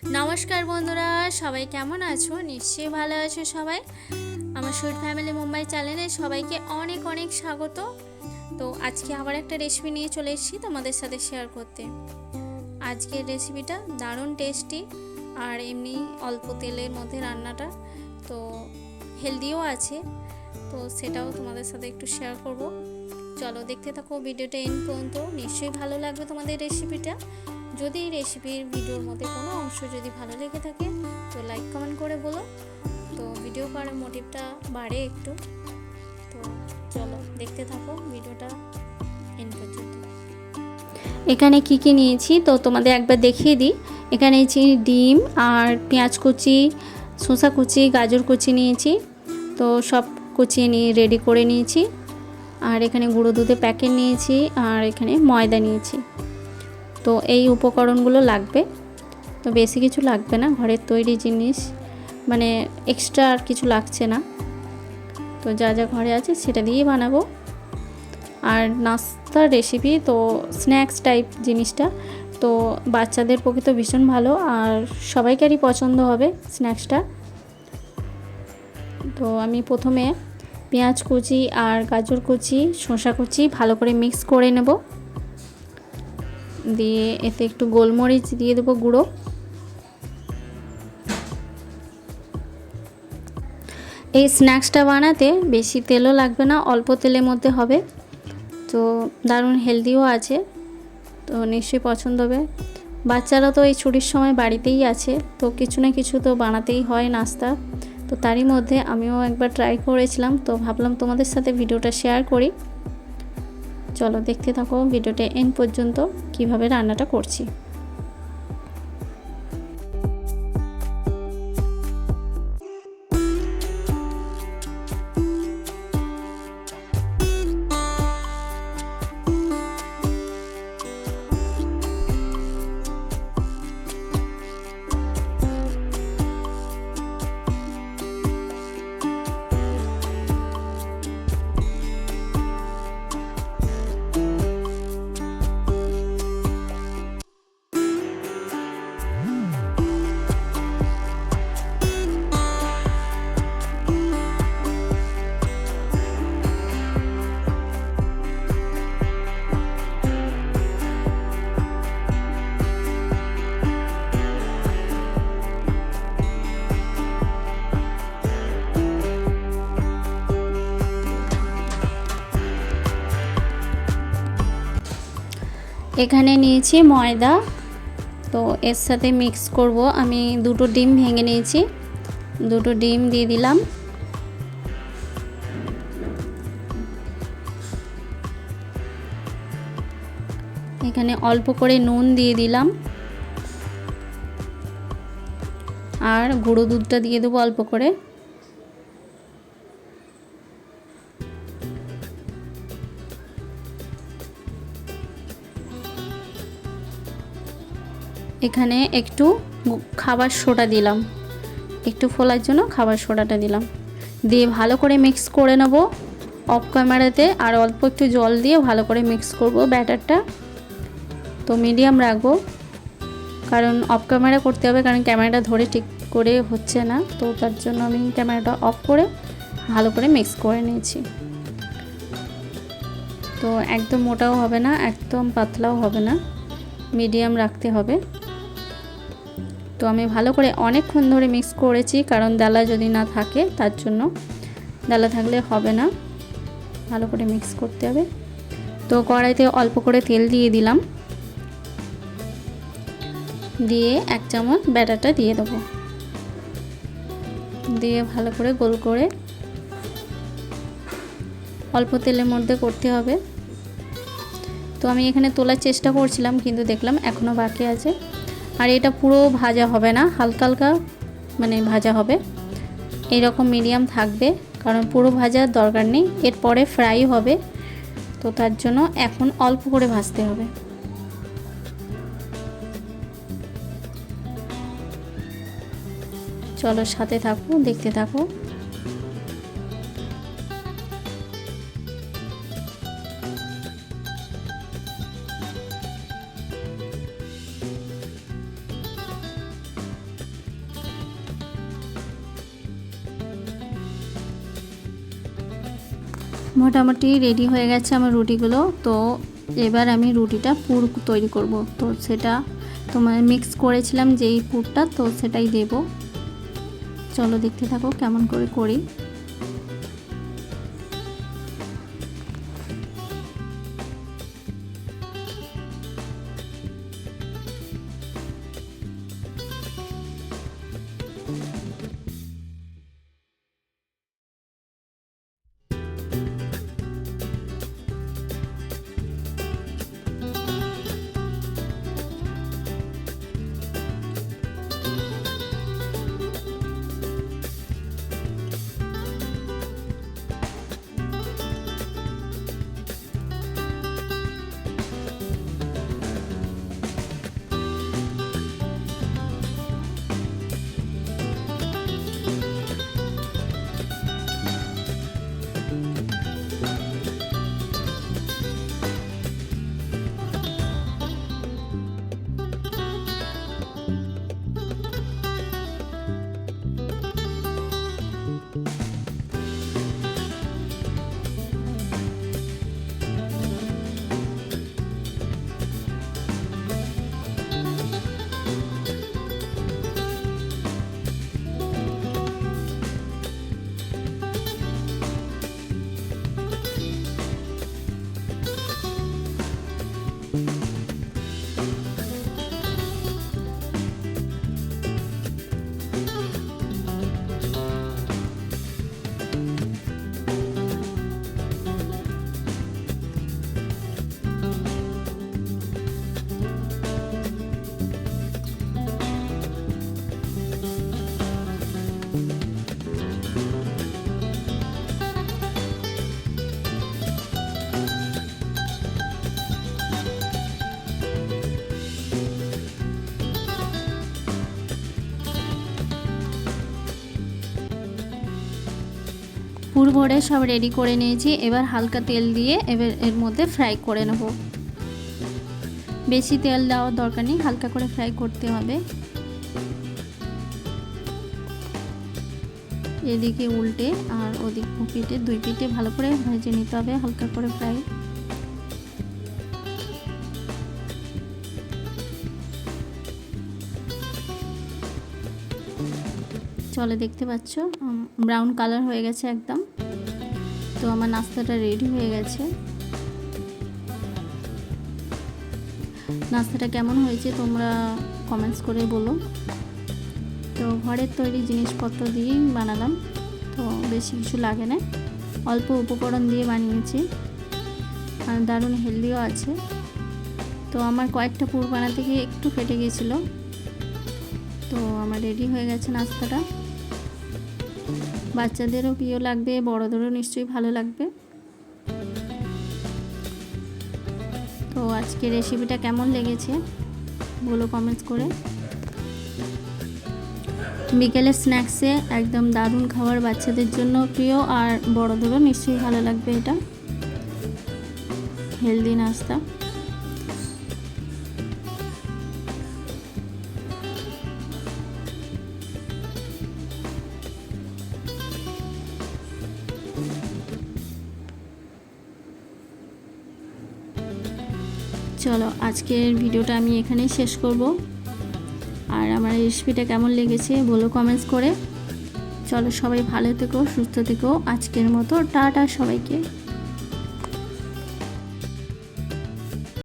নমস্কার বন্ধুরা, সবাই কেমন আছো? নিশ্চয়ই ভালো আছো সবাই। আমার সুইট ফ্যামিলি মুম্বাই চ্যানেলে সবাইকে অনেক অনেক স্বাগত। তো আজকে আবার একটা রেসিপি নিয়ে চলে এসেছি তোমাদের সাথে শেয়ার করতে। আজকের রেসিপিটা দারুণ টেস্টি আর এমনি অল্প তেলের মধ্যে রান্নাটা, তো হেলদিও আছে, তো সেটাও তোমাদের সাথে একটু শেয়ার করব। চলো দেখতে থাকো ভিডিওটা এন্ড পর্যন্ত, নিশ্চয়ই ভালো লাগবে তোমাদের রেসিপিটা। যদি এই রেসিপির ভিডিওর মধ্যে কোনো অংশ যদি ভালো লেগে থাকে তো লাইক কমেন্ট করে বলো, তো ভিডিও করার মোটিভটা বাড়ে একটু। তো চলো দেখতে থাকো ভিডিওটা এন্ড পর্যন্ত। এখানে কি কি নিয়েছি তো তোমাদের একবার দেখিয়ে দিই। এখানে নিয়েছি ডিম আর পেঁয়াজ কুচি, শসা কুচি, গাজর কুচি নিয়েছি, তো সব কুচিয়ে নিয়ে রেডি করে নিয়েছি। আর এখানে গুঁড়ো দুধের প্যাকেট নিয়েছি, আর এখানে ময়দা নিয়েছি। তো এই উপকরণগুলো লাগবে, তো বেশি কিছু লাগবে না, ঘরের তৈরি জিনিস, মানে এক্সট্রা আর কিছু লাগছে না। তো যা যা ঘরে আছে সেটা দিয়েই বানাবো। আর নাস্তার রেসিপি, তো স্ন্যাক্স টাইপ জিনিসটা, তো বাচ্চাদের পক্ষে তো ভীষণ ভালো আর সবাইকারই পছন্দ হবে স্ন্যাক্সটা। তো আমি প্রথমে পেঁয়াজ কুচি আর গাজর কুচি, শসা কুচি ভালো করে মিক্স করে নেব, দিয়ে এতে একটু গোলমরিচ দিয়ে দেবো গুঁড়ো। এই স্ন্যাক্সটা বানাতে বেশি তেলও লাগবে না, অল্প তেলের মধ্যে হবে, তো দারুণ হেলদিও আছে, তো নিশ্চয়ই পছন্দ হবে। বাচ্চারা তো এই ছুটির সময় বাড়িতেই আছে, তো কিছু না কিছু তো বানাতেই হয় নাস্তা, তো তারই মধ্যে আমিও একবার ট্রাই করেছিলাম, তো ভাবলাম তোমাদের সাথে ভিডিওটা শেয়ার করি। চলো দেখতে থাকো ভিডিওটা এন্ড পর্যন্ত কিভাবে রান্নাটা করছি। এখানে নিয়েছি ময়দা, তো এর সাথে মিক্স করব। আমি দুটো ডিম ভেঙে নিয়েছি, দুটো ডিম দিয়ে দিলাম। এখানে অল্প করে নুন দিয়ে দিলাম, আর গুঁড়ো দুধটা দিয়ে দেবো অল্প করে। এখানে একটু খাবার সোডা দিলাম, একটু ফোলার জন্য খাবার সোডাটা দিলাম, দিয়ে ভালো করে মিক্স করে নেব অফ ক্যামেরাতে। আর অল্প একটু জল দিয়ে ভালো করে মিক্স করব ব্যাটারটা। তো মিডিয়াম রাখবো, কারণ অফ ক্যামেরা করতে হবে, কারণ ক্যামেরাটা ধরে ঠিক করে হচ্ছে না, তো তার জন্য আমি ক্যামেরাটা অফ করে ভালো করে মিক্স করে নিয়েছি। তো একদম মোটাও হবে না, একদম পাতলাও হবে না, মিডিয়াম রাখতে হবে। তো আমি ভালো করে অনেকক্ষণ ধরে মিক্স করেছি, কারণ ডালা যদি না থাকে তার জন্য, ডালা থাকলে হবে না, ভালো করে মিক্স করতে হবে। তো কড়াইতে অল্প করে তেল দিয়ে দিলাম, দিয়ে 1 চামচ ব্যাটারটা দিয়ে দেবো, দিয়ে ভালো করে গোল করে অল্প তেলের মধ্যে করতে হবে। তো আমি এখানে তোলার চেষ্টা করছিলাম, কিন্তু দেখলাম এখনও বাকি আছে। আর এটা পুরো ভাজা হবে না, হালকা হালকা মানে ভাজা হবে, এইরকম মিডিয়াম থাকবে, কারণ পুরো ভাজার দরকার নেই, এরপরে ফ্রাই হবে, তো তার জন্য এখন অল্প করে ভাজতে হবে। চলো সাথে থাকো, দেখতে থাকো। মোটামুটি রেডি হয়ে গেছে আমার রুটিগুলো। তো এবার আমি রুটিটা পুর তৈরি করব। তো সেটা তোমার মিক্স করেছিলাম যেই পুরটা, তো সেটাই দেব। চলো দেখতে থাকো কেমন করে করি। পুর ভরে সব রেডি করে নিয়েছি। এবার হালকা তেল দিয়ে এবার এর মধ্যে ফ্রাই করে নেব। বেশি তেল দেওয়ার দরকার নেই, হালকা করে ফ্রাই করতে হবে। এদিকে উল্টে আর ওদিক পিঠে দুই পিঠে ভালো করে ভেজে নিতে হবে, হালকা করে ফ্রাই। চলে দেখতে পাচ্ছ ব্রাউন কালার হয়ে গেছে একদম। তো আমার নাস্তাটা রেডি হয়ে গেছে। নাস্তাটা কেমন হয়েছে তোমরা কমেন্টস করে বলো। তো ঘরের তৈরি জিনিসপত্র দিয়েই বানালাম, তো বেশি কিছু লাগে না, অল্প উপকরণ দিয়ে বানিয়েছি আর দারুণ হেলদিও আছে। তো আমার কয়েকটা পুর বানাতে গিয়ে একটু ফেটে গিয়েছিলো। তো আমার রেডি হয়ে গেছে নাস্তাটা। বাচ্চাদেরও প্রিয় লাগবে, বড়দেরও নিশ্চয়ই ভালো লাগবে। তো আজকে রেসিপিটা কেমন লেগেছে বলো কমেন্টস করে। বিকেলের স্ন্যাক্সে একদম দারুণ খাবার, বাচ্চাদের জন্য প্রিয় আর বড়দেরও নিশ্চয়ই ভালো লাগবে। এটা হেলদি নাস্তা। চলো আজকের ভিডিওটা আমি এখানেই শেষ করব। আর আমার রেসিপিটা কেমন লেগেছে বলো কমেন্টস করে। চলো সবাই ভালো থেকো, সুস্থ থেকো। আজকের মতো টাটা সবাইকে।